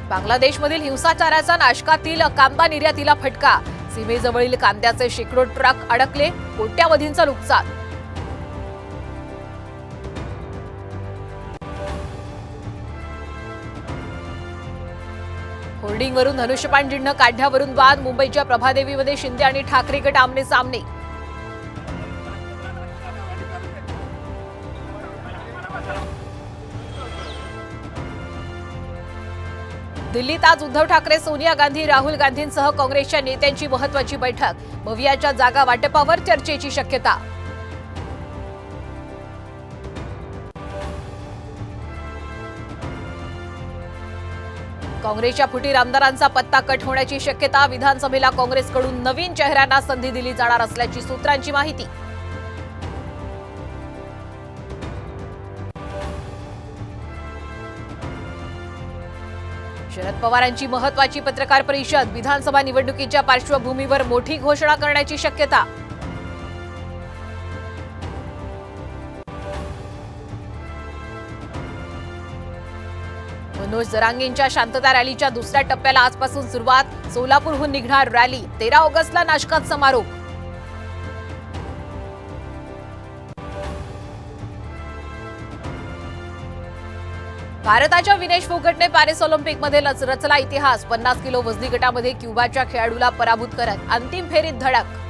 बांगलादेशमधील हिंसाचाराचा नाशकातील कांदा निर्यातीला फटका। सीमेजवळील कांद्याचे शेकडो ट्रक अडकले, कोट्यावधींचं नुकसान। होर्डिंगवरून धनुष्यबाण चिन्ह काढण्यावरून वाद। मुंबईच्या प्रभादेवीमध्ये शिंदे आणि ठाकरे गट आमने सामने। दिल्लीत आज उद्धव ठाकरे, सोनिया गांधी, राहुल गांधींसह काँग्रेसच्या नेत्यांची महत्त्वाची बैठक। भवियाच्या जागा वाटपावर चर्चेची शक्यता। काँग्रेसच्या फुटीर आमदारांचा पत्ता कट होण्याची शक्यता। विधानसभेला काँग्रेसकडून नवीन चेहऱ्यांना संधी दिली जाणार असल्याची सूत्रांची माहिती। शरद पवारांची महत्त्वाची पत्रकार परिषद। विधानसभा निवडणुकीच्या पार्श्वभूमीवर मोठी घोषणा करण्याची शक्यता। मनोज जरांगेंच्या शांतता रॅलीच्या दुसऱ्या टप्प्याला आजपासून सुरुवात। सोलापूरहून निघणार रॅली। 13 ऑगस्टला नाशकात समारोप। भारताच्या विनेश फोगटने पॅरिस ऑलिम्पिकमध्ये रचला इतिहास। 50 किलो वजनी गटामध्ये क्युबाच्या खेळाडूला पराभूत करत अंतिम फेरीत धडक।